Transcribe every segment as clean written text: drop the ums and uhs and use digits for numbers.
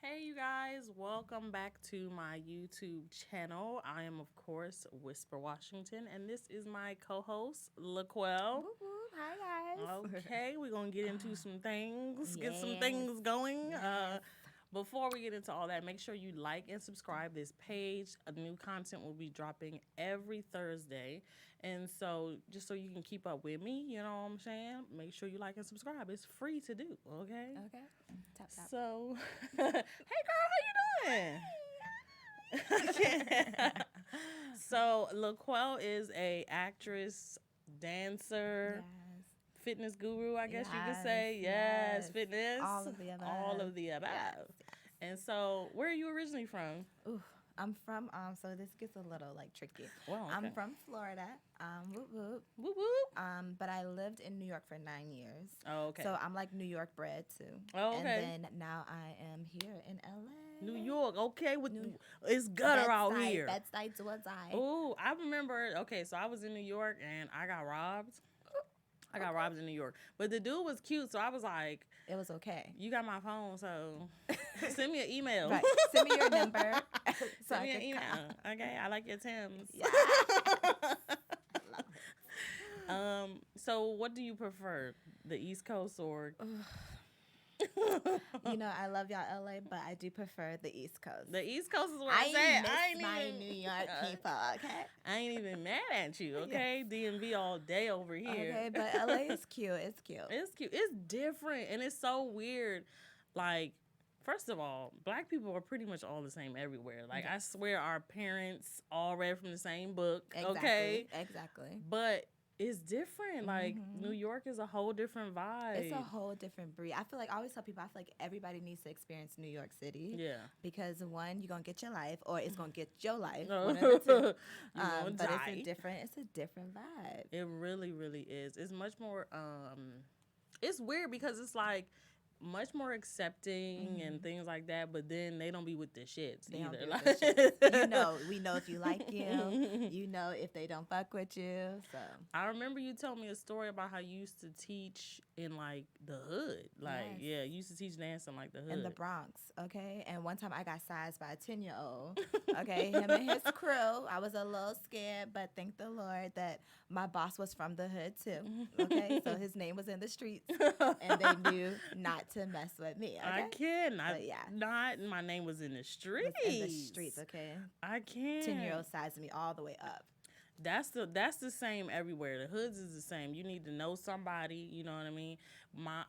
Hey, you guys, welcome back to my YouTube channel. I am, of course, Whisper Washington, and this is my co host, LaQuell. Woo woo. Hi guys. Okay, we're going to get into some things, get some Yes. things going. Yes. Before we get into all that, make sure you like and subscribe this page. New content will be dropping every Thursday. And so, just so you can keep up with me, you know what I'm saying? Make sure you like and subscribe. It's free to do, okay? Okay. Tap tap. So, hey girl, how you doing? So, LaQuell is a actress, dancer, Yes. fitness guru, I guess you could Yes, say. Yes, yes. fitness. All of the above. All of the above. Yes, And so, where are you originally from? Ooh, I'm from so this gets a little like tricky. Well, okay. I'm from Florida. Whoop whoop. Whoop whoop. But I lived in New York for 9 years. Oh, okay. So I'm like New York bred too. Oh, okay. And then now I am here in LA. New York, okay. It's gutter out here. Bed-Stuy to a die. Oh, I remember. Okay, so I was in New York and I got robbed. I got robbed in New York. But the dude was cute, so I was like, It was okay. you got my phone, so send me an email. Right. Send me your number. Send me an email. Okay, I like your Tims. Yeah. So what do you prefer? The East Coast or I love y'all LA, but I do prefer the East Coast. the East Coast is what I I'm saying. miss my New York people, okay? I ain't even mad at you, okay? DMV all day over here. Okay, but LA is cute. It's cute. It's cute. It's different, and it's so weird. Like, first of all, black people are pretty much all the same everywhere. Like, I swear our parents all read from the same book, okay? Exactly. But it's different. Like, New York is a whole different vibe. It's a whole different breed. I feel like I always tell people I feel like everybody needs to experience New York City. Yeah. Because one, you're gonna get your life, or it's gonna get your life. One of the two. But it's a different vibe. It really, really is. It's much more it's weird because it's like much more accepting and things like that, but then they don't be with the shits They don't either. be Like, with the shits. We know if you like you. You know if they don't fuck with you. So I remember you told me a story about how you used to teach in like the hood. Like, yeah, you used to teach dance in like the hood. in the Bronx, okay? And one time I got sized by a 10-year-old, okay? Him and his crew. I was a little scared, but thank the Lord that my boss was from the hood too, okay? So his name was in the streets, and they knew not to mess with me, okay? I can. But yeah. Not my name was in the streets. Was in the streets, okay? I can. 10-year-old sized me all the way up. That's the same everywhere. The hoods is the same. You need to know somebody, you know what I mean? My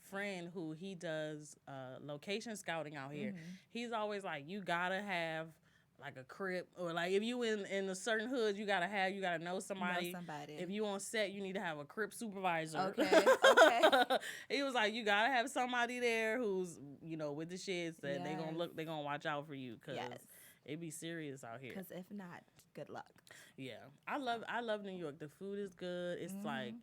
friend who he does location scouting out here, he's always like, you gotta have like a crib, or like if you in a certain hood, you gotta know somebody. If you on set, you need to have a crib supervisor. Okay. He was like, you gotta have somebody there who's with the shits that they gonna watch out for you, because it be serious out here. Because if not, good luck. Yeah, I love New York. The food is good. It's like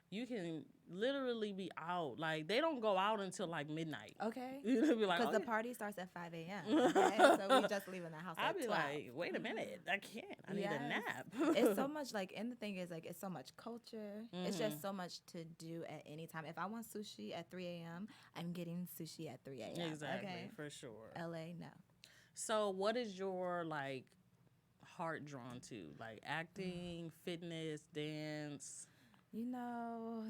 you can literally be out. Like, they don't go out until like midnight. Okay. You'll be like, because the party starts at 5 a.m. Okay? So we just leaving the house at 12. I'd be like, wait a minute, I can't. I need a nap. It's so much and the thing is, like, it's so much culture. It's just so much to do at any time. If I want sushi at 3 a.m., I'm getting sushi at 3 a.m. Exactly, okay? for sure. LA, no. So what is your like heart drawn to? Like acting, fitness, dance? You know,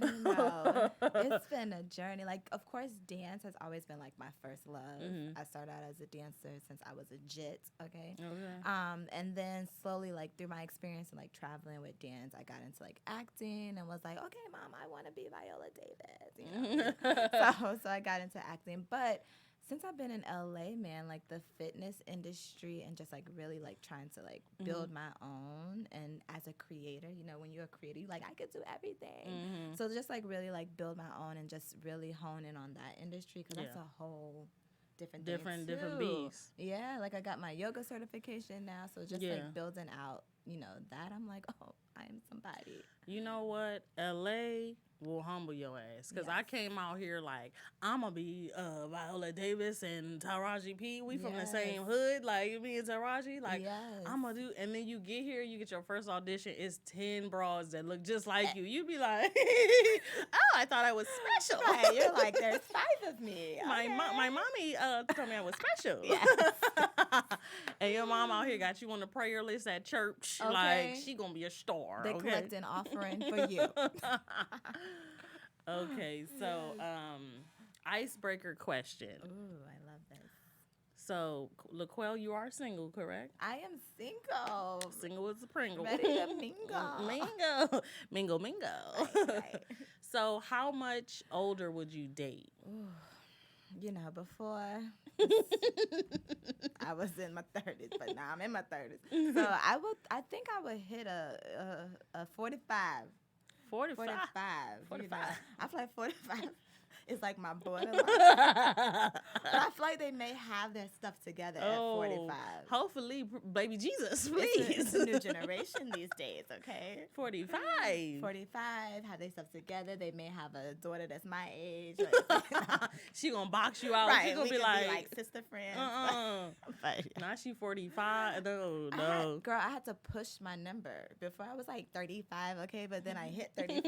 it's been a journey. Like, of course, dance has always been like my first love. I started out as a dancer since I was a jit, okay? And then slowly, like, through my experience and like traveling with dance, I got into like acting and was like, okay, Mom, I want to be Viola Davis, you know? So I got into acting, but since I've been in LA, man, like the fitness industry and just like really like trying to like build my own, and as a creator, when you're a creator, you like, I could do everything. So just like really like build my own and just really hone in on that industry, because that's a whole different beast. Yeah, like I got my yoga certification now, so just like building out, that I'm like, oh, I am somebody. You know what? LA will humble your ass. Because Yes. I came out here like, I'm going to be Viola Davis and Taraji P. We from the same hood. Like, me and Taraji. Like, I'm going to do. And then you get here, you get your first audition. It's 10 broads that look just like you. You be like, oh, I thought I was special. Right. You're like, there's 5 of me. My Okay. my mommy told me I was special. Yes. And your mom out here got you on the prayer list at church. Okay. Like, she going to be a star. They collect an offering for you. Okay, so icebreaker question. Ooh, I love this. So, LaQuelle, you are single, correct? I am single. Single as a Pringle. Ready to mingle. Mingle. Right. So, how much older would you date? Ooh, you know, before I was in my 30s, but now I'm in my 30s. So I think I would hit a 45. 45. 45. You know, I feel like 45 is like my borderline. But I feel like they may have their stuff together at 45. Hopefully, baby Jesus, please. It's a new generation these days, okay? 45. 45, have their stuff together. They may have a daughter that's my age. She gonna box you out. Right, She gonna we be can like sister friends. But now she 45. No. Girl, I had to push my number. Before I was like 35, okay? But then I hit 35.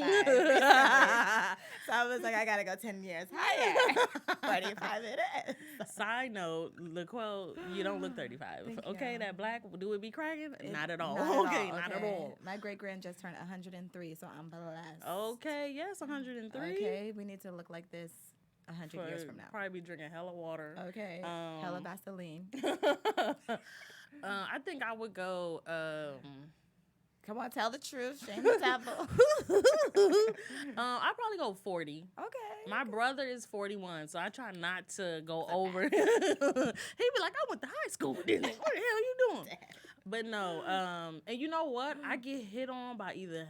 So I was like, I gotta go 10 years higher. 45 it is. Side note, LaQuelle, you don't look 35. Thank Okay, you. that black, do it be cracking? Not at all. Not at all. My great grand just turned 103, so I'm blessed. Okay, yes, 103. Okay, we need to look like this 100 years from now. Probably be drinking hella water. Okay, hella Vaseline. I think I would go. Come on, tell the truth. Shame the devil. I'd probably go 40. Okay. My brother is 41, so I try not to go over. He'd be like, I went to high school with this. What the hell you doing? But no, and you know what? I get hit on by either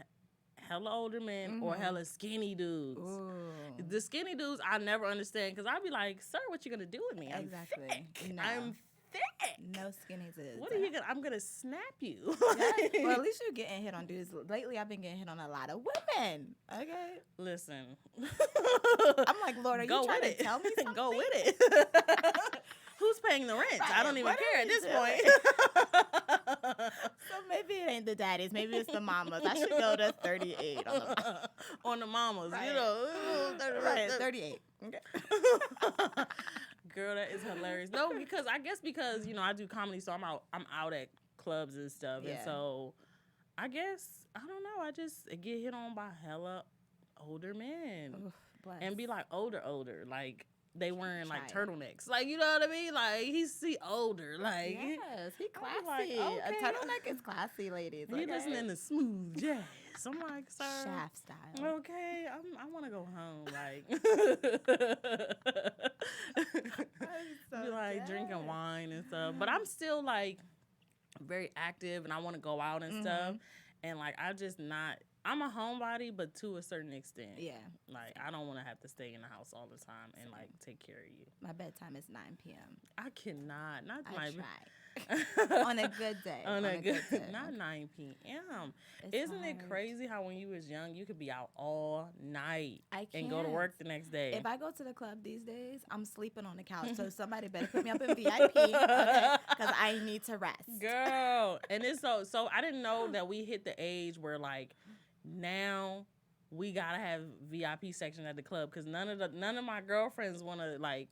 hella older men or hella skinny dudes. Ooh. The skinny dudes I never understand because I'd be like, sir, what you gonna do with me? I'm Exactly. thick. No. I'm thick. No skinny dudes. What are you gonna? I'm gonna snap you. Yes. Well, at least you're getting hit on dudes. Lately, I've been getting hit on a lot of women. Okay. Listen. I'm like, Lord, are you trying to tell me something? Go with it. Who's paying the rent? Right. I don't even What care are at you this doing? point. So maybe it ain't the daddies. Maybe it's the mamas. I should go to 38 On the mamas, Right. you know. Right, 38. Okay. Girl, that is hilarious. No, because you know I do comedy, so I'm out at clubs and stuff, and Yeah. so I guess I don't know. I just get hit on by hella older men Oof, bless. and be like older, like they wearing like Try it. turtlenecks, like you know what I mean? Like he's older, like Yes, he classy. like, A okay. turtleneck is classy, ladies. he Okay? listening to smooth jazz. I'm like, sir. Shaft style. Okay, I want to go home, like, be like drinking wine and stuff. But I'm still like very active, and I want to go out and stuff. And like, I'm a homebody, but to a certain extent. Yeah. Like, I don't want to have to stay in the house all the time and like take care of you. My bedtime is 9 p.m. I cannot. Not I my. try. On a good day. On a good day. not 9 p.m. It's Isn't it hard. crazy how when you was young you could be out all night I and go to can't. work the next day? If I go to the club these days, I'm sleeping on the couch. So somebody better put me up in VIP because I need to rest. Girl, and it's so I didn't know that we hit the age where like now we gotta have VIP section at the club because none of my girlfriends want to like.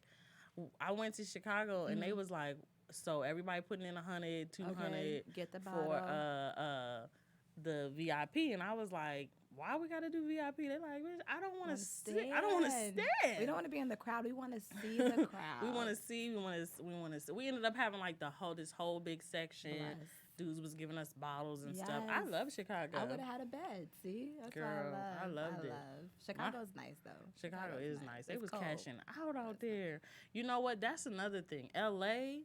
I went to Chicago and they was like, so everybody putting in 100, 200 Okay, get the bottle. for the VIP, and I was like, why we gotta do VIP? They're like, bitch, I don't want to sit. I don't want to stand. We don't want to be in the crowd. We want to see the crowd. We want to see. We want to see. We ended up having like this whole big section. Bless. Dudes was giving us bottles and stuff. I love Chicago. I would have had a bed. See, that's Girl, what I loved it. Chicago's nice though. Chicago is nice. They It's was cold. cashing out there. You know what? That's another thing. LA,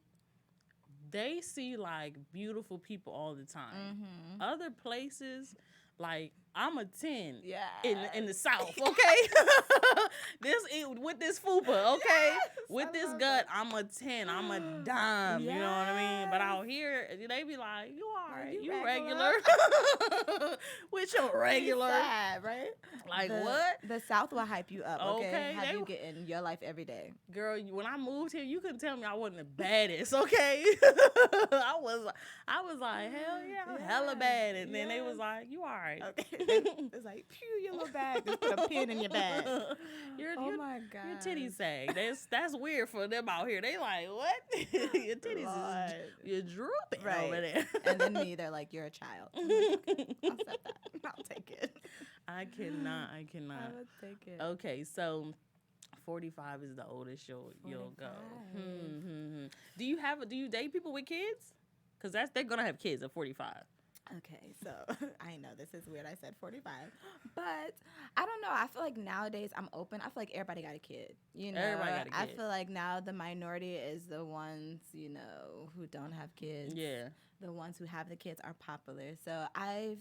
they see like beautiful people all the time. Other places, like I'm a 10 Yeah. in the South, okay? With this fupa, okay? Yes, with I this love gut, it. I'm a 10. I'm a dime, you know what I mean? But out here, they be like, you all right, you you regular." regular. With your regular. Sad, right? Like, what? The South will hype you up, okay? Okay, Have you get in your life every day. Girl, when I moved here, you couldn't tell me I wasn't the baddest, okay? I was like, hell yeah, I'm hella bad. And then they was like, you all right. Okay. It's like, pew, your little bag. Just put a pin in your bag. Oh my God. Your titties sag. That's weird for them out here. They like, what? Your titties you're drooping over there. And then me, they're like, you're a child. I'm like, okay, I'll accept that. I'll take it. I cannot. I would take it. Okay, so 45 is the oldest you'll go. Do you date people with kids? Because they're gonna have kids at 45. Okay, so I know this is weird. I said 45, but I don't know. I feel like nowadays I'm open. I feel like everybody got a kid. You know, everybody got a kid. I feel like now the minority is the ones, you know, who don't have kids. Yeah. The ones who have the kids are popular. So I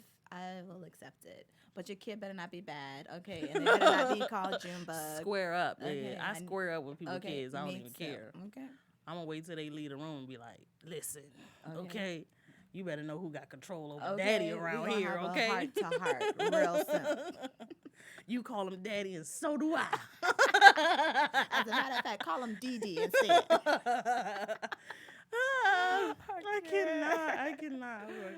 will accept it. But your kid better not be bad, okay? And they better not be called Junebug. Square up. Okay, Yeah. I square up with people kids. I don't even too. care. Okay. I'm gonna wait till they leave the room and be like, listen, okay, you better know who got control over daddy around here, have okay? A heart to heart, real soon. You call him daddy and so do I. As a matter of fact, call him DD instead. I cannot. Oh my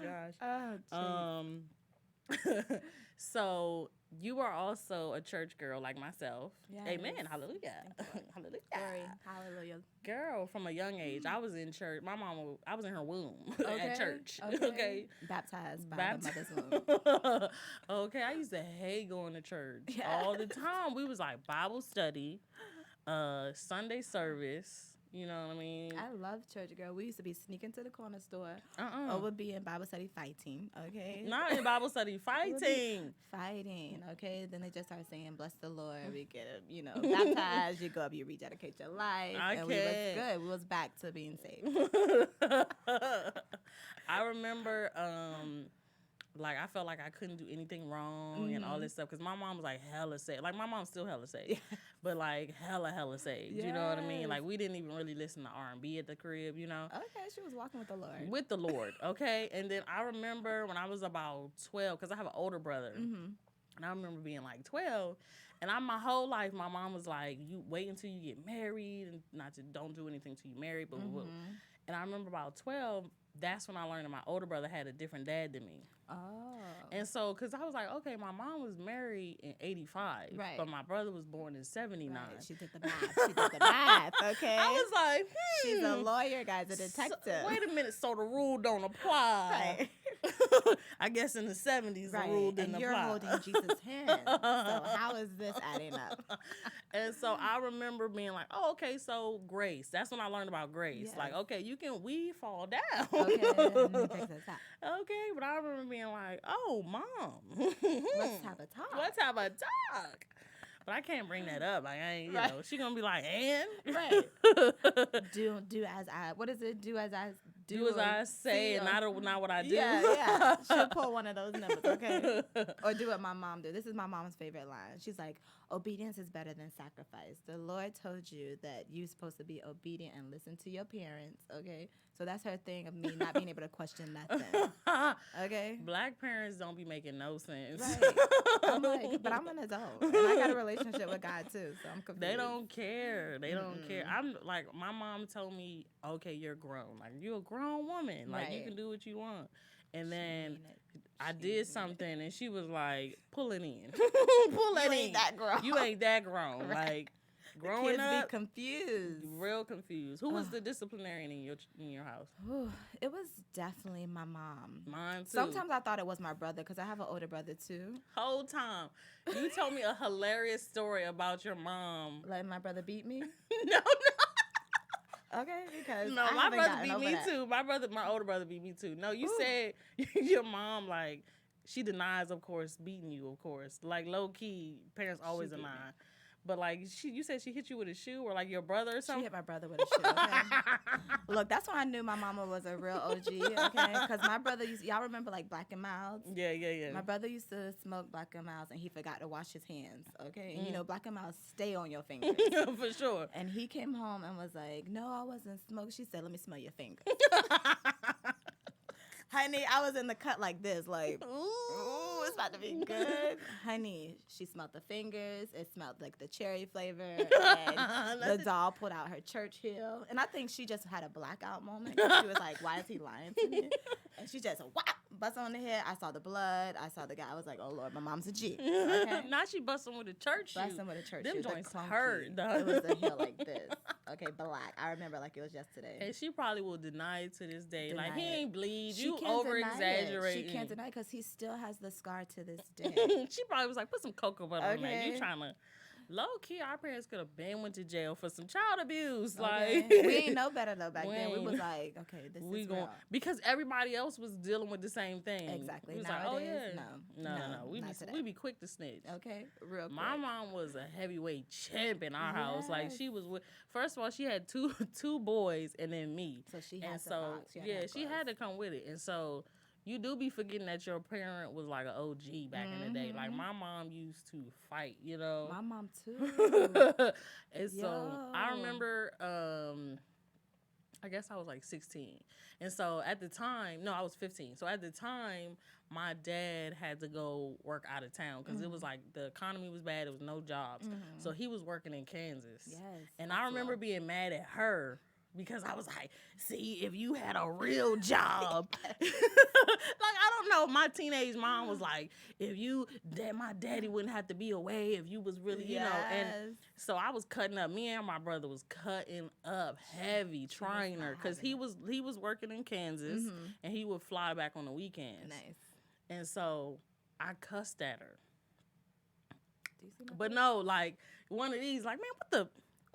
gosh. So you are also a church girl like myself. Yes. Amen. Hallelujah. Hallelujah. Glory. Hallelujah. Girl, from a young age, I was in church. My mom, I was in her womb at church. Okay. Baptized by the mother's womb. Okay. I used to hate going to church all the time. We was like Bible study, Sunday service. You know what I mean? I love church, girl. We used to be sneaking to the corner store. Or would be in Bible study fighting, okay? Not in Bible study fighting. Fighting, okay? Then they just start saying, bless the Lord. We get, baptized. You go up, you rededicate your life. And we was good. We was back to being saved. I remember... I felt like I couldn't do anything wrong and all this stuff because my mom was like hella saved. Like my mom's still hella saved, but like hella saved. You know what I mean? Like we didn't even really listen to R&B at the crib. You know? Okay, she was walking with the Lord. With the Lord, okay. And then I remember when I was about 12, because I have an older brother, and I remember being like 12. And my whole life, my mom was like, "You wait until you get married, and don't do anything till you married." But and I remember about 12. That's when I learned that my older brother had a different dad than me. Oh. And so, because I was like, okay, my mom was married in 85. Right. But my brother was born in 79. Right. She did the math. Okay. I was like, She's a lawyer, guys, a detective. So, wait a minute. So the rule don't apply. Right. I guess in the 70s, the rule didn't apply. And you're holding Jesus' hand. So how is this adding up? And so I remember being like, oh, okay, so grace. That's when I learned about grace. Yes. Like, okay, we fall down. Okay, let me fix this up. Okay, but I remember being like, oh, Mom. Let's have a talk. Let's have a talk. But I can't bring that up. Like, I ain't, you know, she gonna be like, and? Right. do as I, what is it? Do as I say, and not what I do. Yeah. She'll pull one of those numbers, okay? Or do what my mom do. This is my mom's favorite line. She's like, obedience is better than sacrifice. The Lord told you that you're supposed to be obedient and listen to your parents, okay? So that's her thing of me not being able to question nothing, okay? Black parents don't be making no sense. Right. I'm like, but I'm an adult. And I got a relationship with God, too, so I'm confused. They don't care. They don't care. I'm like, my mom told me, okay, you're grown. Like, you're a grown woman. Like, you can do what you want. And then I did something, and she was like, pull it in. Pull it in. You ain't that grown. You ain't that grown. Right. Like, growing kids up, be confused. Real confused. Who was the disciplinarian in your house? It was definitely my mom. Mine too. Sometimes I thought it was my brother because I have an older brother too. Whole time, you told me a hilarious story about your mom. Letting my brother beat me? No. Okay, because no, my brother beat me too. My older brother beat me too. No, you said your mom, like, she denies, of course, beating you, of course. Like, low key, parents always deny. But like you said she hit you with a shoe or like your brother or something. She hit my brother with a shoe. Okay. Look, that's when I knew my mama was a real OG. Okay, because my brother y'all remember like Black and Milds? Yeah. My brother used to smoke Black and Milds and he forgot to wash his hands. Okay, and you know Black and Milds stay on your fingers. For sure. And he came home and was like, "No, I wasn't smoking." She said, "Let me smell your fingers." Honey, I was in the cut like this, like, ooh, it's about to be good. Honey, she smelled the fingers. It smelled like the cherry flavor. And the doll pulled out her church heel. And I think she just had a blackout moment. She was like, why is he lying to me? And she just, whap, bust on the head. I saw the blood. I saw the guy. I was like, oh, Lord, my mom's a G. Okay? Now she busting with a church shoe. Busting with a church shoe. Them joints hurt. It was a heel like this. Okay, black. I remember like it was yesterday. And she probably will deny it to this day. Deny like, he ain't bleed. She You can't over-exaggerating. She can't deny it because he still has the scar to this day. She probably was like, put some cocoa butter on that. You Okay. trying to... Low key, our parents could have been went to jail for some child abuse. Okay. Like we ain't know better though back then. We was like, okay, this is real. Because everybody else was dealing with the same thing. Exactly. We was Nowadays, like, oh yeah, no. We be quick to snitch. Okay, real quick. My mom was a heavyweight champ in our house. Like she was with. First of all, she had two boys and then me. So she had to box. She had to come with it, and so. You do be forgetting that your parent was like an OG back in the day. Like my mom used to fight, you know. My mom too. And so I remember, I guess I was like 16. And so at the time, no, I was 15. So at the time, my dad had to go work out of town because it was like the economy was bad. There was no jobs. So he was working in Kansas. Yes. And I remember being mad at her. Because I was like, see, if you had a real job. Like, I don't know. My teenage mom was like, my daddy wouldn't have to be away if you was really, you know. And so I was cutting up. Me and my brother was cutting up heavy, trying her. Because he was working in Kansas. And he would fly back on the weekends. Nice. And so I cussed at her. Do you see my But no, like, one of these, like, man, what the...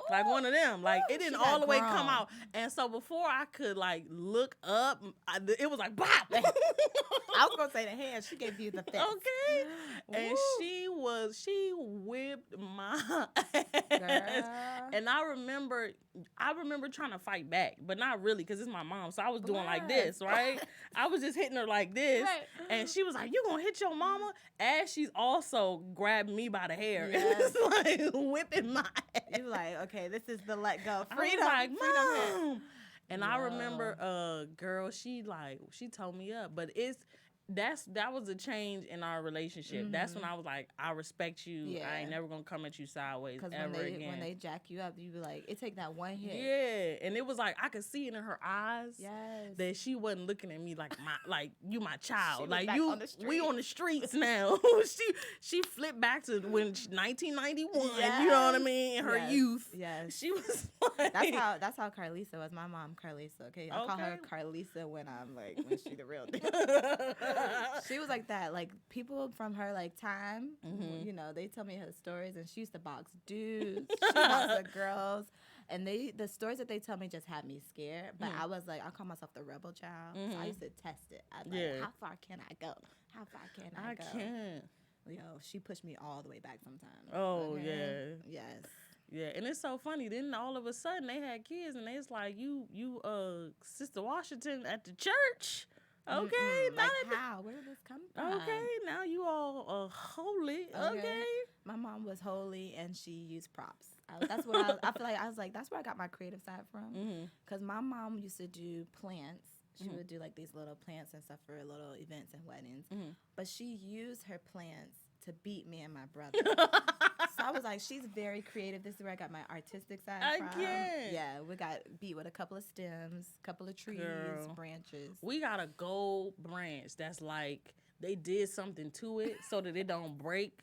Like one of them. Like, it didn't all the way come out. And so before I could, like, look up, it was like, bop! I was going to say the hand. She gave you the fist. Okay. And she whipped my ass. Girl. And I remember trying to fight back, but not really because it's my mom. So I was doing like this, right? I was just hitting her like this. Right. And she was like, you going to hit your mama? As she's also grabbed me by the hair. Yes. And it's like whipping my ass. You like, okay, this is the let go. Freedom. I was like, freedom. Mom. And I remember girl, she told me up. But that was a change in our relationship. That's when I was like, I respect you. Yeah. I ain't never gonna come at you sideways ever again. When they jack you up, you be like, it take that one hit. Yeah, and it was like I could see it in her eyes. Yes. That she wasn't looking at me like you my child. Like we on the streets now. she flipped back to when 1991. Yes. You know what I mean? In her youth. Yes. She was like, that's how Carlisa was. My mom, Carlisa. Okay, I call her Carlisa when she the real deal. She was like that. Like people from her like time, you know, they tell me her stories, and she used to box dudes. She boxed the girls, and the stories that they tell me just had me scared. But I was like, I call myself the rebel child. So I used to test it. I was like, how far can I go? How far can I go? Can't. Yo, she pushed me all the way back sometimes. Oh okay? Yes. Yeah, and it's so funny. Then all of a sudden they had kids, and it's like you Sister Washington at the church. Okay, like how? Where did this come from? Okay, now you all holy. Okay. My mom was holy, and she used props. That's what I feel like. I was like, that's where I got my creative side from. Because my mom used to do plants. She would do like these little plants and stuff for little events and weddings. But she used her plants to beat me and my brother. So I was like, she's very creative. This is where I got my artistic side from. Yeah, we got beat with a couple of stems, couple of trees, branches. We got a gold branch that's like they did something to it so that it don't break.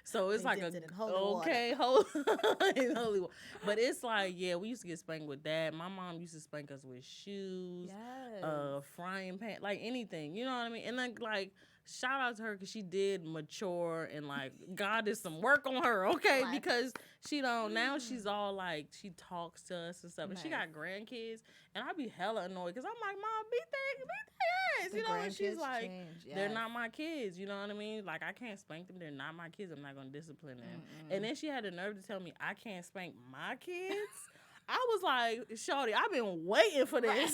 So it's like holy water. But it's like, yeah, we used to get spanked with that. My mom used to spank us with shoes, frying pan, like anything. You know what I mean? And then like shout out to her because she did mature and like God did some work on her, okay? Like, because she don't now she's all like she talks to us and stuff, and she got grandkids, and I be hella annoyed because I'm like, Mom, beat their ass, the you know? And she's grandkids like, change, they're yes. not my kids, you know what I mean? Like I can't spank them, they're not my kids. I'm not gonna discipline them. And then she had the nerve to tell me I can't spank my kids. I was like, Shorty, I've been waiting for this.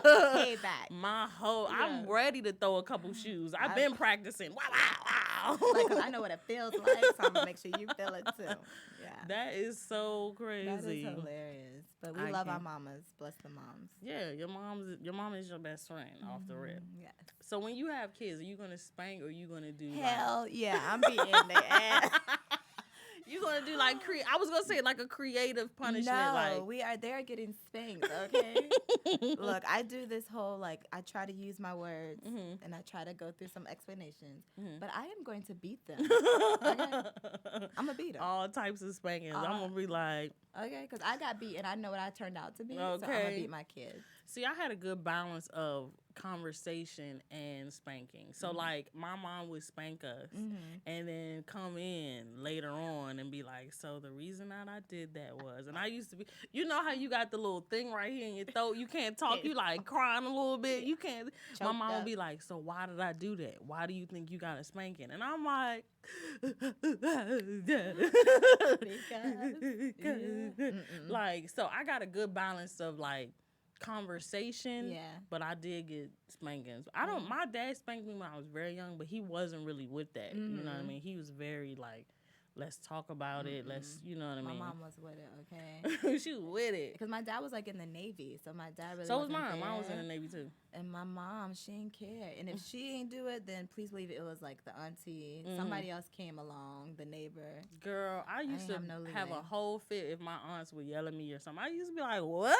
Payback. I'm ready to throw a couple shoes. I've been practicing. Wow, wow, wow. Like, 'cause I know what it feels like, so I'm gonna make sure you feel it too. Yeah. That is so crazy. That is hilarious. But we love our mamas. Bless the moms. Yeah, your mom is your best friend off the rip. Yes. So when you have kids, are you gonna spank or are you gonna do Hell yeah, I'm beating their ass. You gonna do like I was gonna say like a creative punishment. No, like they're getting spanked. Okay. Look, I do this whole like I try to use my words and I try to go through some explanations, but I am going to beat them. Okay? I'm gonna beat them. All types of spankings. I'm gonna be like, okay, because I got beat and I know what I turned out to be. So I'm gonna beat my kids. See, I had a good balance of conversation and spanking. So like my mom would spank us and then come in later on and be like, so the reason that I did that was, and I used to be, you know how you got the little thing right here in your throat, you can't talk, you like crying a little bit, you can't. My mom would be like, so why did I do that? Why do you think you got a spanking? And I'm like, like, so I got a good balance of like conversation, but I did get spankings. My dad spanked me when I was very young, but he wasn't really with that. You know what I mean? He was very like, let's talk about it. Let's, you know what I mean? My mom was with it, okay? She was with it. Because my dad was like in the Navy, so my dad really So was wasn't mine. there. Mine was in the Navy too. And my mom, she didn't care. And if she ain't do it, then please believe it was like the auntie. Somebody else came along, the neighbor. Girl, I used to have a whole fit if my aunts would yell at me or something. I used to be like, what?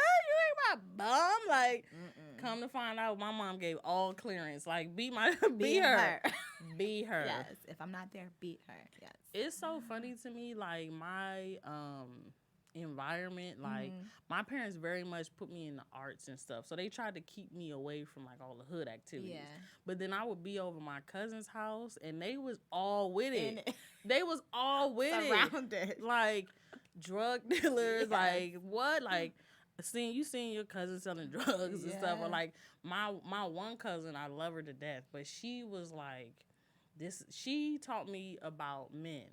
You ain't my bum? Like, come to find out, my mom gave all clearance. Like, beat her. Beat her. Yes. If I'm not there, beat her. Yes. It's so funny to me, like, my environment, like my parents very much put me in the arts and stuff, so they tried to keep me away from like all the hood activities. But then I would be over my cousin's house and they was all with it. They was all with it, like drug dealers. Like what? Like seeing your cousin selling drugs and stuff. Or like my one cousin, I love her to death, but she was like she taught me about men.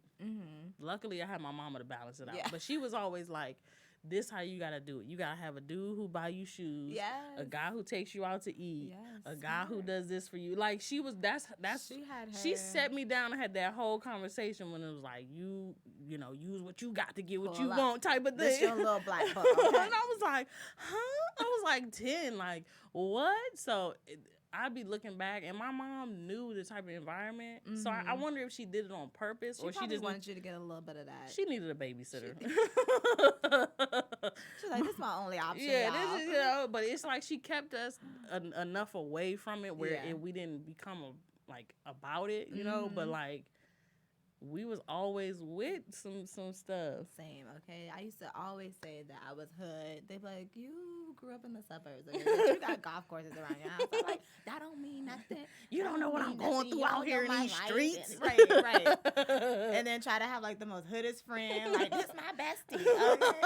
Luckily, I had my mama to balance it out. But she was always like, this how you gotta do it. You gotta have a dude who buy you shoes, a guy who takes you out to eat, a guy who does this for you. Like she was she set me down and had that whole conversation when it was like you know, use what you got to get what you want type of thing. This your little black book, okay? And I was like, huh? I was like 10, like what? So I'd be looking back, and my mom knew the type of environment. So I wonder if she did it on purpose, or she just wanted you to get a little bit of that. She needed a babysitter. She's like, this is my only option. Yeah, this is, but it's like she kept us enough away from it where we didn't become like about it, you know. But like we was always with some stuff. Same, okay. I used to always say that I was hood. They be like, you grew up in the suburbs. I mean, you got golf courses around your house. I'm like, that don't mean nothing. You don't know what I'm going through out here in these streets. Right. And then try to have like the most hoodest friend. Like, this my bestie. Okay?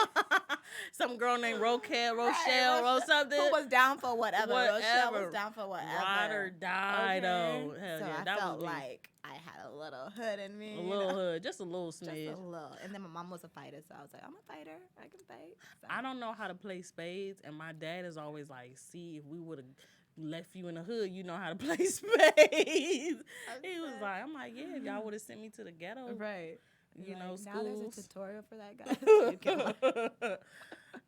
Some girl named Rochelle or something. Who was down for whatever. Rochelle was down for whatever. Ride or die, though. Hell so yeah, I felt like I had a little hood in me. A little hood. Just a little smidge. Just a little. And then my mom was a fighter, so I was like, I'm a fighter. I can fight. So. I don't know how to play spades, and my dad is always like, see, if we would have left you in the hood, you know how to play spades. He was like, I'm like, yeah, if y'all would have sent me to the ghetto. Right. You know, schools. Now there's a tutorial for that, guys. You can learn.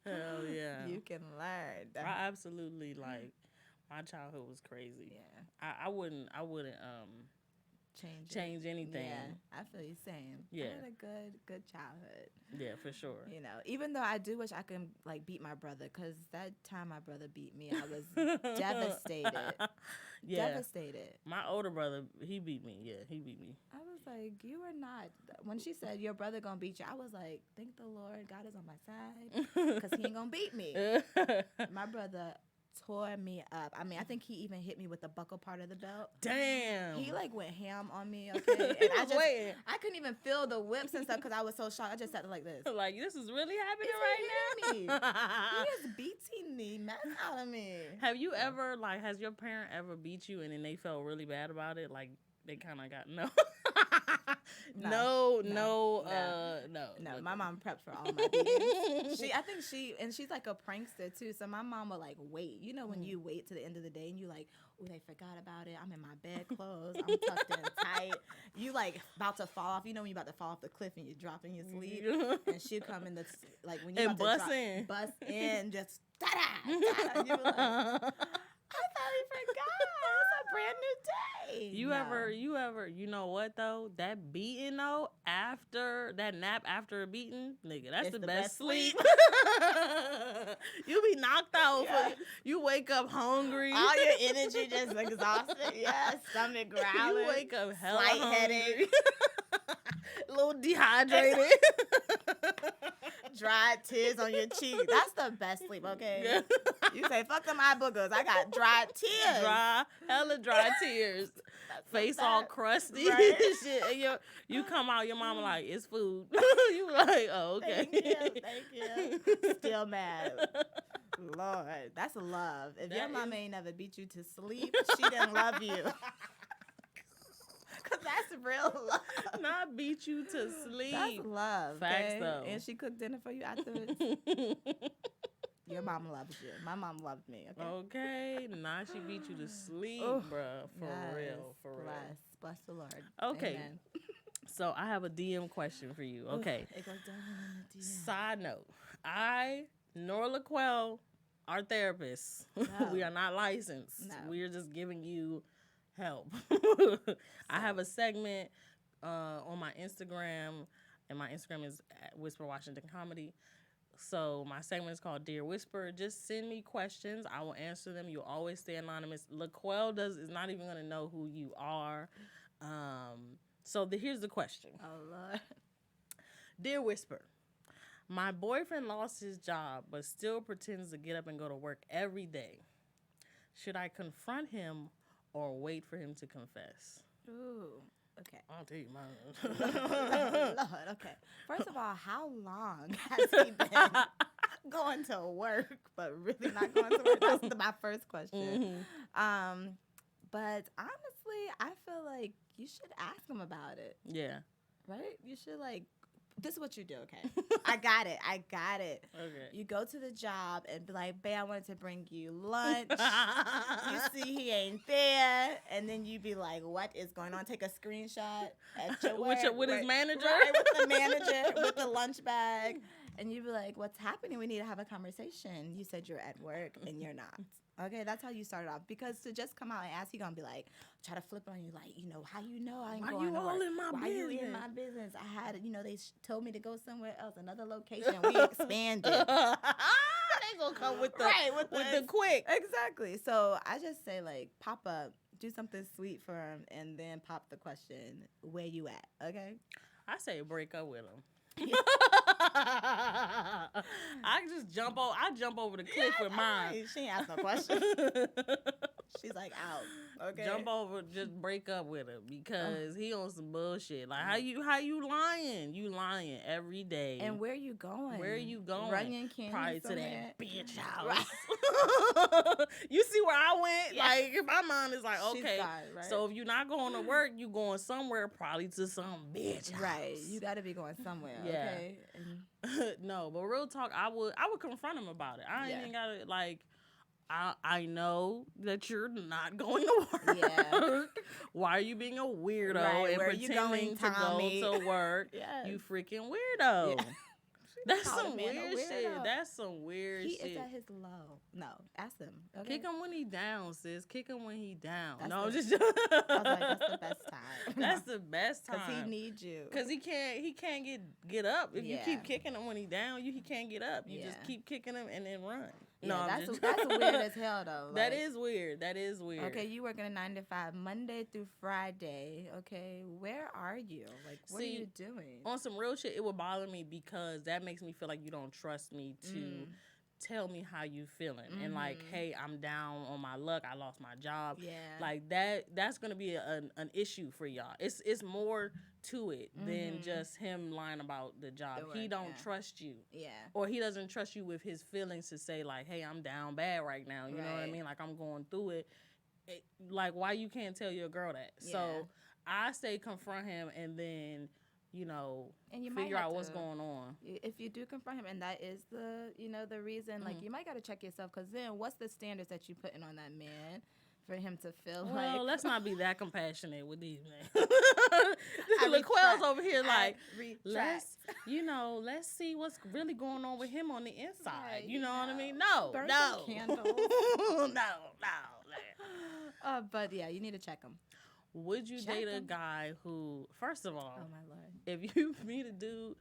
Hell yeah. You can learn. I absolutely, like, my childhood was crazy. Yeah. I wouldn't change anything. Yeah, I feel you same. Yeah. I had a good childhood. Yeah, for sure. You know, even though I do wish I could like beat my brother, because that time my brother beat me, I was devastated. Devastated. My older brother, he beat me. Yeah, he beat me. I was like, you are not. When she said your brother gonna beat you, I was like, thank the Lord, God is on my side, because he ain't gonna beat me. My brother tore me up. I mean, I think he even hit me with the buckle part of the belt. Damn. He like went ham on me, okay? And I couldn't even feel the whips and stuff because I was so shocked. I just sat there like this. Like, this is really happening right now? He is beating the mess out of me. Have you ever, like, has your parent ever beat you and then they felt really bad about it? Like, they kind of got, No. My mom prepped for all my beatings. She's like a prankster too. So my mom will like wait. You know when you wait to the end of the day and you like, oh, they forgot about it. I'm in my bedclothes. I'm tucked in tight. You like about to fall off. You know when you about to fall off the cliff and you drop in your sleep. And she'll come in like when you and bust in, just ta-da. You were like, I thought we forgot. It's a brand new day. You ever, you know what though? That beating though, after that nap after a beating, nigga, that's the best sleep. You be knocked out. Yeah. You wake up hungry. All your energy just exhausted. Yeah, stomach growling. You wake up hella slight hungry. headache. A little dehydrated. Dried tears on your cheek. That's the best sleep, okay? Yeah. You say, fuck them eye boogers. I got dried tears. Hella dry tears. Face all crusty. Right. Shit. And you come out, your mama like, it's food. You like, oh, okay. Thank you. Still mad. Lord, that's love. If your mama ain't never beat you to sleep, she didn't love you. Because that's real love. Not beat you to sleep. That's love. Facts, okay? though. And she cooked dinner for you afterwards. Your mom loves you. My mom loved me. Okay. Now she beat you to sleep, bruh. For real. Bless the Lord. Okay. Amen. So I have a DM question for you. Okay. It goes down in the DM. Side note. I, Nora LaQuelle, our therapist, we are not licensed. No. We are just giving you help. I have a segment on my Instagram, and my Instagram is at Whisper Washington Comedy. So my segment is called Dear Whisper. Just send me questions. I will answer them. You'll always stay anonymous. LaQuelle is not even going to know who you are. So here's the question. Oh, Lord. Dear Whisper, my boyfriend lost his job but still pretends to get up and go to work every day. Should I confront him or wait for him to confess? Ooh. Okay. I'll tell you mine. Lord, okay. First of all, how long has he been going to work, but really not going to work? That's my first question. Mm-hmm. But honestly, I feel like you should ask him about it. Yeah. Right? You should this is what you do, okay? I got it. Okay. You go to the job and be like, babe, I wanted to bring you lunch. You see he ain't there. And then you be like, what is going on? Take a screenshot at your work. With his manager? Right, with the manager, with the lunch bag. And you be like, what's happening? We need to have a conversation. You said you're at work and you're not. Okay, that's how you start it off. Because to just come out and ask, he gonna be like, try to flip on you, like, how you know I ain't Why going you to all work? in my Why business? you in my business? I had, they told me to go somewhere else, another location. We expanded. They gonna come with the quick. Exactly. So I just say pop up, do something sweet for him, and then pop the question, where you at? Okay. I say break up with him. I just jump over the cliff with mine. She ain't ask no question. She's like out. Okay. Jump over, just break up with him because he on some bullshit. Like how you lying? You lying every day. And where you going? Runyon Canyon. Probably somewhere? to that bitch house. Right. You see where I went? Yeah. Like my mind is like, She's okay, got it, right? so if you're not going to work, you going somewhere, probably to some bitch house. Right. You got to be going somewhere. Yeah. Okay. No, but real talk, I would confront him about it. I ain't even gotta I know that you're not going to work. Yeah. Why are you being a weirdo Right, and where you pretending going, Tommy? to go to work? Yes. You freaking weirdo. Yeah. That's Call some the man a weird shit. weirdo. That's some weird He shit. is at his low. No, ask him. Okay. Kick him when he down, sis. Kick him when he down. That's no, the- just. I was like, that's the best time. That's the best time. Because he needs you. Because he can't get up. If you Yeah. keep kicking him when he down, he can't get up. You just Yeah. keep kicking him and then run. Yeah, No, I'm that's just- that's weird as hell though. That is weird. That is weird. Okay, you working a 9 to 5 Monday through Friday. Okay, where are you? What are See, you doing? On some real shit, it would bother me because that makes me feel like you don't trust me to tell me how you feeling. And like, hey, I'm down on my luck. I lost my job. Yeah. Like that's going to be an issue for y'all. It's more to it than just him lying about the job. He don't trust you. Yeah. Or he doesn't trust you with his feelings to say like, hey, I'm down bad right now. You know what I mean? Like, I'm going through it. Like, why you can't tell your girl that? Yeah. So I say confront him and then, you know, and you figure out what's going on. If you do confront him and that is the, you know, the reason, like, you might got to check yourself, because then what's the standards that you putting on that man for him to feel like... Well, let's not be that compassionate with these men. LaQuell's over here like, let's see what's really going on with him on the inside. You know what I mean? No, burn no. some candles. no. But yeah, you need to check him. Would you date a guy who, first of all, oh my Lord, if you meet a dude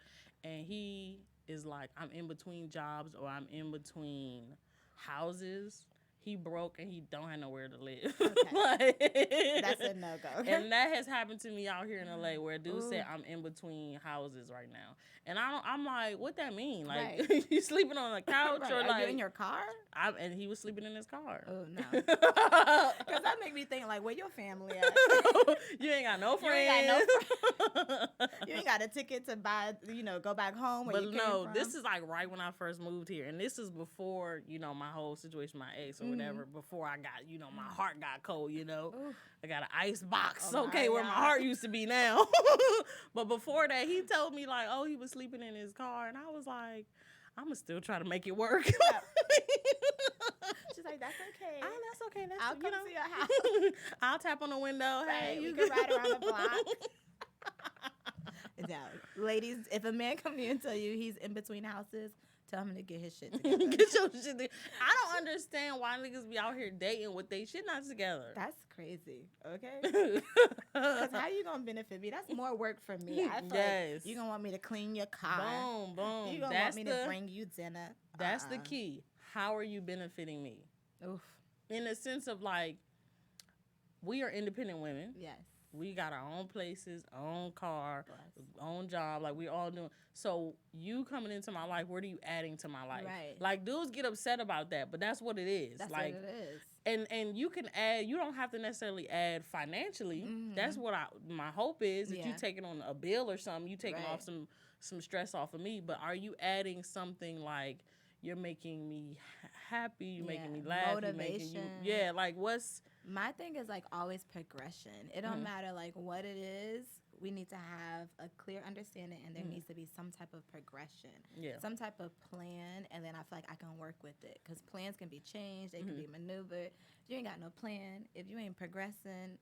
and he is like, I'm in between jobs or I'm in between houses, he broke and he don't have nowhere to live. Okay. That's a no-go. And that has happened to me out here in LA where a dude said, I'm in between houses right now. And I'm like, what that mean? Like, you sleeping on a couch or like... Are you in your car? And he was sleeping in his car. Oh, no. Because that make me think, like, where your family at? You ain't got no friends. You ain't got a ticket to buy, you know, go back home where you came from. This is like right when I first moved here. And this is before, you know, my whole situation, my ex or whatever, before I got, you know, my heart got cold, you know. Ooh. I got an ice box, where my heart used to be now. But before that, he told me, like, oh, he was sleeping in his car. And I was like, I'm going to still try to make it work. She's like, that's okay. Oh, that's okay. I'll come to your house. I'll tap on the window. Hey, you can ride around the block. Yeah. Ladies, if a man come to you and tell you he's in between houses, tell him to get his shit together. Get your shit together. I don't understand why niggas be out here dating with they shit not together. That's crazy, okay? Because how you going to benefit me? That's more work for me. I feel like you going to want me to clean your car. Boom, boom. You going to want me to bring you dinner. That's the key. How are you benefiting me? Oof. In the sense of, like, we are independent women. Yes. We got our own places, own car, own job. Like, we all doing. So, you coming into my life, what are you adding to my life? Right. Like, dudes get upset about that, but that's what it is. That's like, what it is. And you can add, you don't have to necessarily add financially. Mm-hmm. That's what my hope is, that you taking on a bill or something, you taking off some stress off of me. But are you adding something like, you're making me happy, you're making me laugh, motivation. Like what's... My thing is like always progression. It don't matter like what it is. We need to have a clear understanding, and there needs to be some type of progression, some type of plan, and then I feel like I can work with it, because plans can be changed, they can be maneuvered. If you ain't got no plan, if you ain't progressing,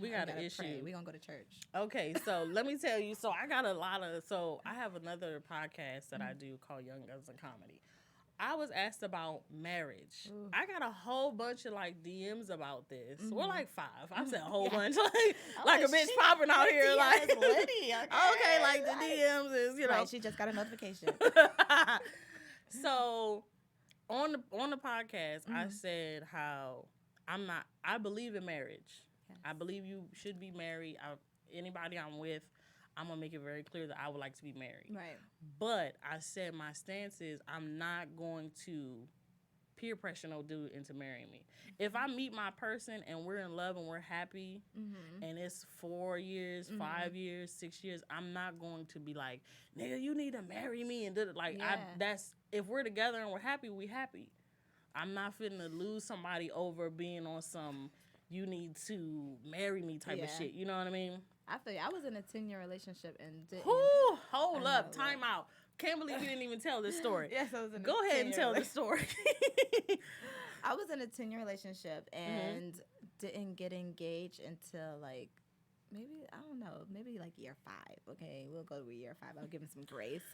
we got an issue. Pray. We gonna go to church. Okay, so let me tell you. So I got I have another podcast that I do called Young Guns and Comedy. I was asked about marriage. Ooh. I got a whole bunch of like DMs about this. Well, like 5. I said a whole bunch, like a bitch popping out here, like Liddy, okay, like the DMs is, you know. Right, she just got a notification. So on the podcast, I said how I believe in marriage. Yes. I believe you should be married. Anybody I'm with, I'm going to make it very clear that I would like to be married. Right. But I said my stance is I'm not going to peer pressure no dude into marrying me. If I meet my person and we're in love and we're happy and it's 4 years, 5 years, 6 years, I'm not going to be like, nigga, you need to marry me. And if we're together and we're happy, we happy. I'm not finna lose somebody over being on some you need to marry me type of shit. You know what I mean? I feel you. I was in a 10-year relationship and didn't. Hold up. Time out. Can't believe you didn't even tell this story. Yes, I was in Go ahead and tell the story. I was in a 10-year relationship and didn't get engaged until like maybe like year 5. Okay, we'll go to year 5. I'll give him some grace.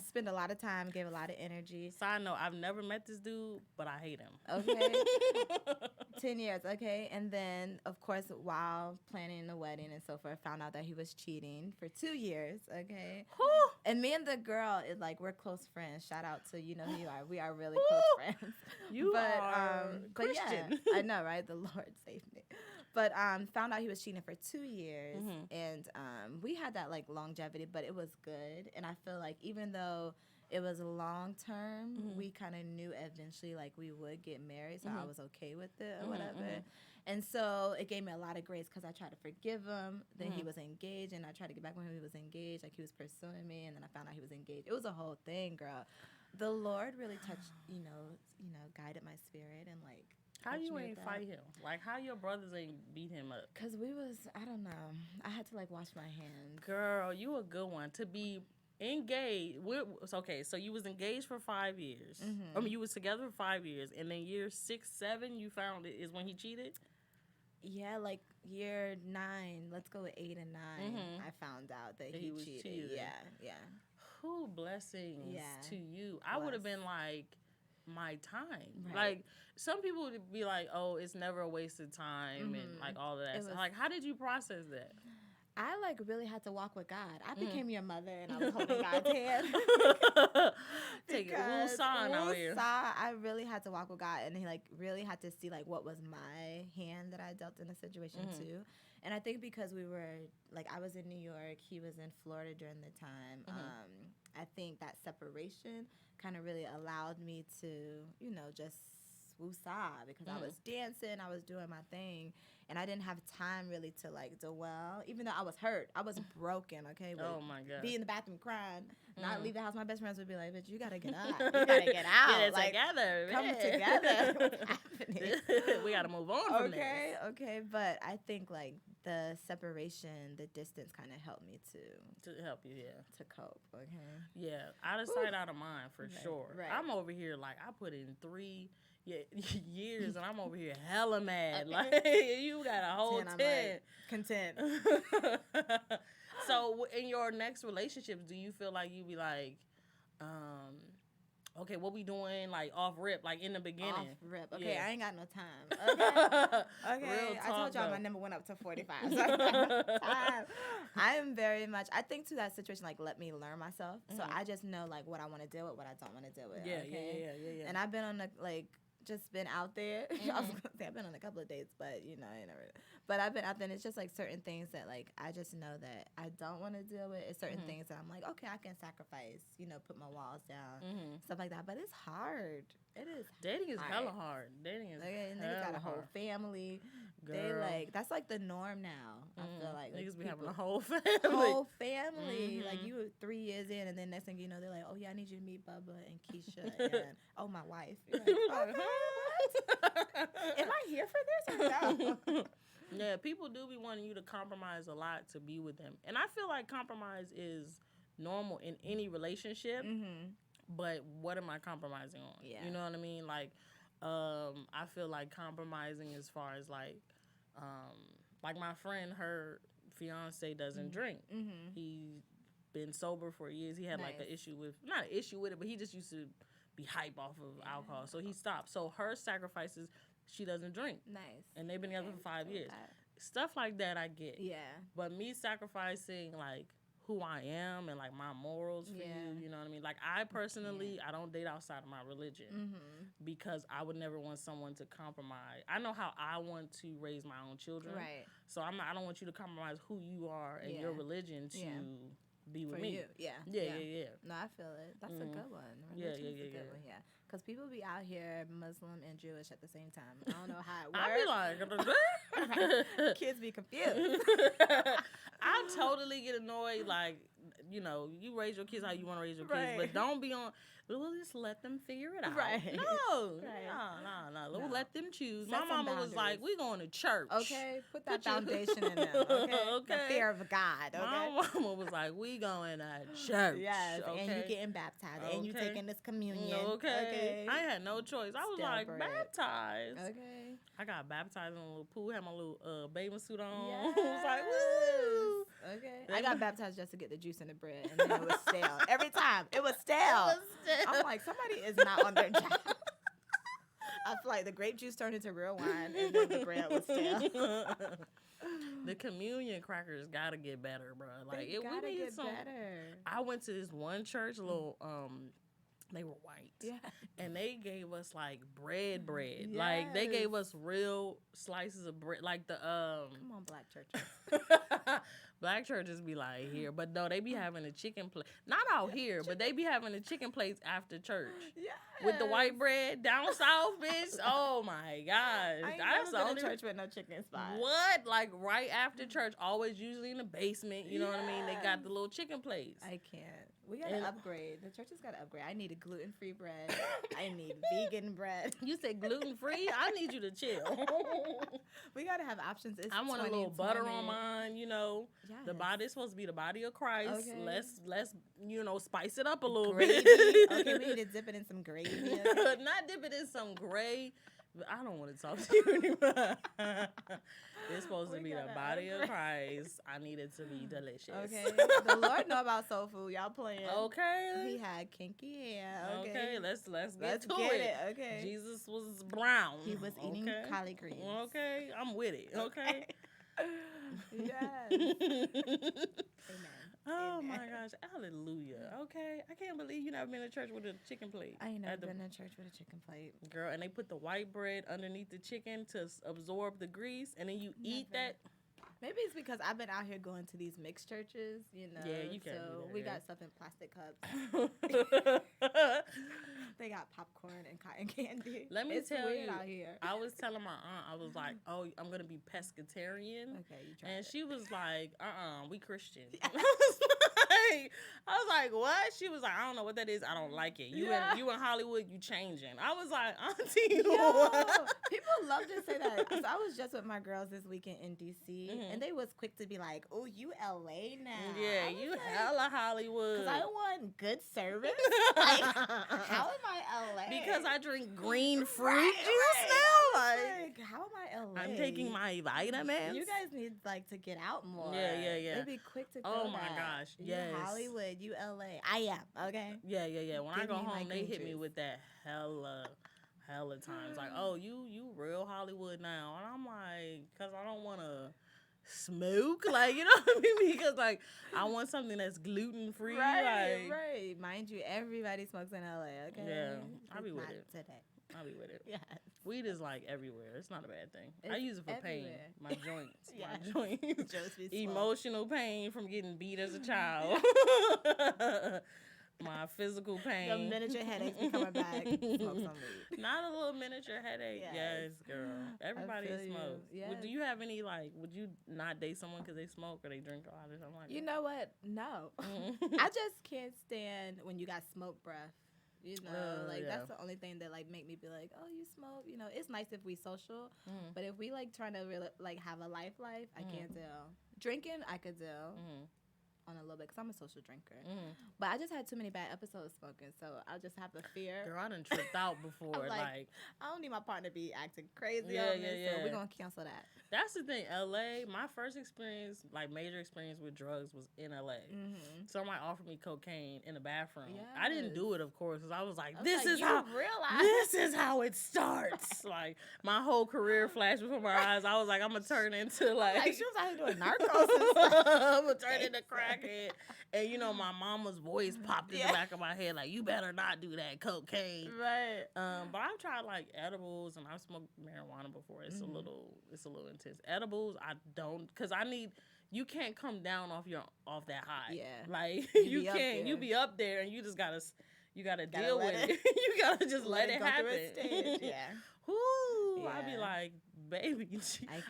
Spend a lot of time, gave a lot of energy. Side note, I've never met this dude, but I hate him. Okay. 10 years, okay? And then, of course, while planning the wedding and so forth, found out that he was cheating for 2 years, okay? And me and the girl, we're close friends. Shout out to, you know who you are. We are really close friends. You are Christian. But yeah, I know, right? The Lord saved me. But found out he was cheating for 2 years, and we had that like longevity, but it was good. And I feel like even though it was long term, we kind of knew eventually like we would get married, so I was okay with it or whatever. And so it gave me a lot of grace because I tried to forgive him. Then he was engaged, and I tried to get back with him. He was engaged, like he was pursuing me, and then I found out he was engaged. It was a whole thing, girl. The Lord really touched, guided my spirit and like. How you ain't fight him? Like, how your brothers ain't beat him up? Because I don't know. I had to, like, wash my hands. Girl, you a good one. To be engaged. Okay, so you was engaged for 5 years. I mean, you was together for 5 years. And then year 6, 7, you found it is when he cheated? Yeah, like year 9. Let's go with 8 and 9. I found out that he was cheated. Yeah. Who blessings to you. I would have been like, my time. Right. Like, some people would be like, oh, it's never a waste of time and like all of that. Like, how did you process that? I like really had to walk with God. I became your mother and I was holding God's hand. Take it woosah out here. I really had to walk with God, and he like really had to see like what was my hand that I dealt in the situation too. And I think because we were like, I was in New York, he was in Florida during the time. I think that separation kind of really allowed me to, just woosah, because I was dancing, I was doing my thing, and I didn't have time really to like dwell. Even though I was hurt, I was broken. Okay, oh my God, be in the bathroom crying, not leave the house. My best friends would be like, "Bitch, you gotta get up, you gotta get out, get it like, together, come together. What's happening? We gotta move on from this." Okay, but I think like the separation, the distance, kind of helped me to help you, to cope. Okay, yeah, out of sight, out of mind for sure. Right. I'm over here like I put in 3 years, and I'm over here hella mad. Like, you got a whole 10. Like, content. So in your next relationships, do you feel like you be like, okay, what we doing like off rip, like in the beginning? Off rip. Okay, I ain't got no time. Okay. Real talk, I told y'all though. my number went up to 45. So I got no time. I am very much, I think to that situation, like, let me learn myself. So I just know like what I want to deal with, what I don't want to deal with. Yeah. And I've been on just been out there. I was gonna say I've been on a couple of dates, but I never. But I've been out there, and it's just like certain things that like I just know that I don't want to deal with. It's certain things that I'm like, okay, I can sacrifice, put my walls down, stuff like that. But it's hard. It is. Dating is hella hard. Dating is niggas got a whole family. Girl. They like that's like the norm now. I feel like niggas be people, having a whole family. Whole family. Like you were 3 years in, and then next thing you know, they're like, oh yeah, I need you to meet Bubba and Keisha and my wife. You're like, what? Am I here for this or no? Yeah, people do be wanting you to compromise a lot to be with them. And I feel like compromise is normal in any relationship. But what am I compromising on? Yeah. You know what I mean? Like, I feel like compromising as far as like my friend, her fiance doesn't drink. He's been sober for years. He had like an issue with, not an issue with it, but he just used to be hype off of alcohol. So he stopped. So her sacrifices, she doesn't drink. Nice. And they've been together for 5 years. Stuff like that I get. Yeah. But me sacrificing like who I am and like my morals for you, you know what I mean? Like I personally, I don't date outside of my religion because I would never want someone to compromise. I know how I want to raise my own children. Right. So I don't want you to compromise who you are and your religion to be with me. You. Yeah. No, I feel it. That's a good one. Religion's a good one, because people be out here Muslim and Jewish at the same time. I don't know how it works. I be like, kids be confused. I totally get annoyed. Like, you raise your kids how you want to raise your kids, but don't be on. We'll just let them figure it out. Right. No. No. We'll let them choose. Set My mama boundaries. was like, "We going to church." Okay, put that foundation in them. Okay, the fear of God. Okay. My mama was like, "We going to church." Yes, okay? and you getting baptized, and you taking this communion. Okay. I had no choice. I was like, baptized. Okay. I got baptized in a little pool. Had my little bathing suit on. Yes. I was like, woo. Okay. I got baptized just to get the juice in the bread, and then it was stale. Every time, it was stale. I'm like, somebody is not on their job. I feel like the grape juice turned into real wine, and then the bread was stale. The communion crackers gotta get better, bro. Like we need get better. I went to this one church, little They were white. Yeah. And they gave us like bread. Yes. Like they gave us real slices of bread. Like the Come on, black churches. black churches be like here, but no, they be having a chicken plate. Not out here, but they be having the chicken plates after church. Yeah. With the white bread down south, bitch. Oh my gosh. I ain't That's never the been to only church with no chicken spot. What? Like right after church, always usually in the basement, you know what I mean? They got the little chicken plates. I can't. We gotta upgrade. The churches gotta upgrade. I need a gluten-free bread. I need vegan bread. You said gluten-free? I need you to chill. We gotta have options. It's I want a little butter on mine, you know. Yes. The body is supposed to be the body of Christ. Okay. Let's you know, spice it up a little Gravy. bit. Okay, we need to dip it in some gravy. Okay? Not dip it in some gray. I don't want to talk to you anymore. It's supposed to be the body of Christ. I need it to be delicious. Okay. The Lord know about soul food. Y'all playing. Okay. He had kinky hair. Okay. Okay, let's get to get it. Okay. Jesus was brown. He was eating collard greens. Okay, I'm with it. Okay. Yes. Amen. Oh my gosh, hallelujah. Okay, I can't believe you never been to church with a chicken plate. I ain't never been to church with a chicken plate. Girl, and they put the white bread underneath the chicken to absorb the grease, and then you eat that. Maybe it's because I've been out here going to these mixed churches, you know. Yeah, you can't so do that, we yeah. got stuff in plastic cups. They got popcorn and cotton candy. Let me tell weird you, out here. I was telling my aunt, I was like, oh, I'm going to be pescatarian. Okay, you tried And it. she was like, we Christian. I was like, what? She was like, I don't know what that is. I don't like it. You in Hollywood, you changing. I was like, auntie, what? People love to say that. So I was just with my girls this weekend in D.C. And they was quick to be like, oh, you L.A. now. Yeah, you like, hella Hollywood. Because I want good service. Like, how am I L.A.? Because I drink green fruit right, juice now. Like, how am I L.A.? I'm taking my vitamins. You guys need like to get out more. Yeah. They'd be quick to go. Oh my gosh, yes. You Hollywood, you L.A. I am, okay? Yeah. When I go home, they hit me juice. with that hella times. Like, oh, you real Hollywood now. And I'm like, because I don't want to smoke. Like, you know what I mean? Because, like, I want something that's gluten-free. Right, like, right. Mind you, everybody smokes in L.A., okay? Yeah, I'll be It's with not it. today. I'll be with it. Yes. Weed is like everywhere. It's not a bad thing. I It's use it for pain. everywhere. My joints. Yes. My joints. Just be slow. Emotional pain from getting beat as a child. My physical pain. The miniature headaches be coming back. Smoke some weed. Not a little miniature headache. Yes, girl. Everybody feel smokes. you. Do you have any, like, would you not date someone because they smoke or they drink a lot or something like that? You know what? No. I just can't stand when you got smoke breath. You know, that's the only thing that, like, make me be like, oh, you smoke. You know, it's nice if we social, but if we, like, trying to really, like, have a life, I can't do. Drinking, I could do. On a little bit because I'm a social drinker, but I just had too many bad episodes smoking, so I just have the fear. Girl, I done tripped out before. like, I don't need my partner to be acting crazy. Yeah. So we're gonna cancel that. That's the thing. LA, my first experience, like major experience with drugs, was in LA. Somebody offered me cocaine in the bathroom. Yes. I didn't do it, of course, because I was like, this is how it starts. Like, my whole career flashed before my eyes. I was like, I'm gonna turn into like she was out here doing narcos. I'm gonna turn into crackhead. And you know, my mama's voice popped in the back of my head, like, you better not do that cocaine. Right. But I've tried like edibles and I've smoked marijuana before. It's a little intense. Edibles, I don't, because you can't come down off that high. Yeah. Like you can't. You be up there and you just gotta deal with it. You gotta just let it happen. Yeah. Whoo! I'd be like, baby,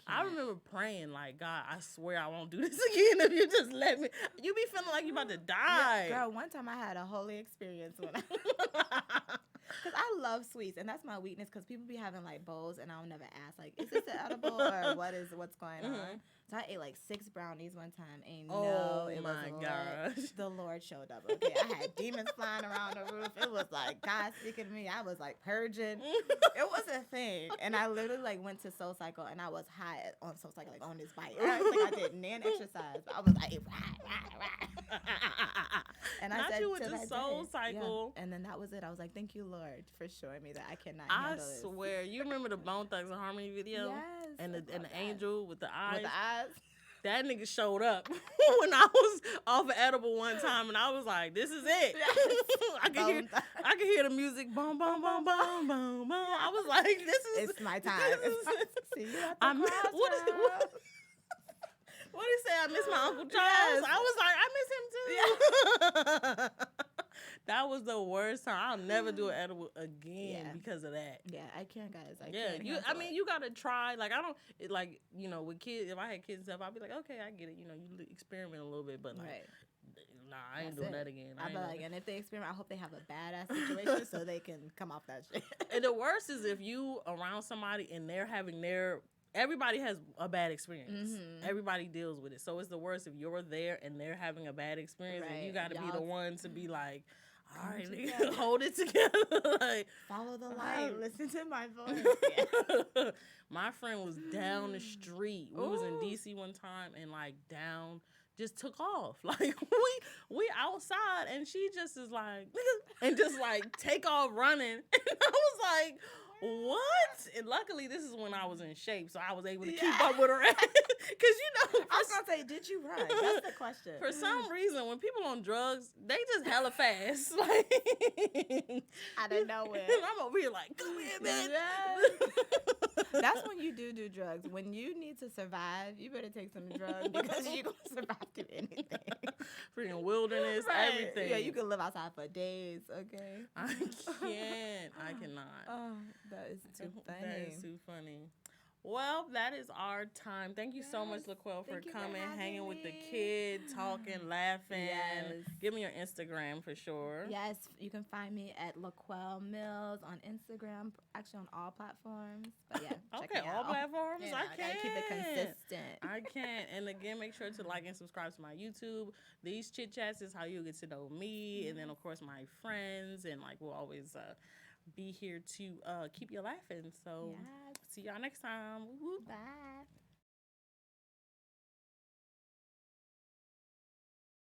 I remember praying like, God, I swear I won't do this again if you just let me. You be feeling like you about to die. Yeah, girl, one time I had a holy experience when because I love sweets, and that's my weakness. Because people be having like bowls, and I'll never ask like, is this an edible or what's going on? So I ate like 6 brownies one time, and it was gosh, the Lord showed up. Okay, I had demons flying around the roof. It was like God speaking to me. I was like purging. It was a thing, and I literally like went to Soul Cycle, and I was high on Soul Cycle, like on this bike. I did nan exercise, but I was like rah. And I said you went to to Soul Cycle, and then that was it. I was like, thank you, Lord, for showing me that I cannot I handle this. swear, you remember the Bone Thugs and Harmony video? Yes. And the angel with the eyes. With the eyes. That nigga showed up when I was off of edible one time, and I was like, "This is it." I could hear the music, boom, boom, boom, boom, boom, boom. I was like, "This is It's my time. See you at the what did he say? I miss my Uncle Charles. Yes. I was like, I miss him too. That was the worst time. I'll never do an edible again because of that. Yeah, I can't, guys. I can't. You gotta try. Like, I don't with kids. If I had kids and stuff, I'd be like, okay, I get it. You experiment a little bit, but like, nah, I ain't doing that again. I'd be like, and if they experiment, I hope they have a badass situation so they can come off that shit. And the worst is if you around somebody and they're having everybody has a bad experience. Mm-hmm. Everybody deals with it. So it's the worst if you're there and they're having a bad experience and you got to be the one to be like, all right, nigga, hold it together. Like, follow the light. Listen to my voice. My friend was down the street. We was in DC one time and like just took off. Like we outside and she just is like, and just like take off running. And I was like, what? And luckily, this is when I was in shape, so I was able to keep up with her. Because, I was going to say, did you run? That's the question. For some reason, when people on drugs, they just hella fast. Like, out of nowhere. I'm over here like, come here, man. That's when you do drugs. When you need to survive, you better take some drugs because you're going to survive through anything. Freaking wilderness, everything. Yeah, you can live outside for days, okay? I can't. I cannot. Oh, that is too funny. That is too funny. Well, that is our time. Thank you so much, LaQuelle, for coming, hanging with the kids, talking, laughing. Yes. Give me your Instagram for sure. Yes, you can find me at LaQuelle Mills on Instagram, actually on all platforms. But yeah, check me out. All platforms? Yeah, I can't. Keep it consistent. I can't. And again, make sure to like and subscribe to my YouTube. These Chit Chats is how you get to know me. And then, of course, my friends. And like we'll always be here to keep you laughing. So see y'all next time. Woo-hoo. Bye.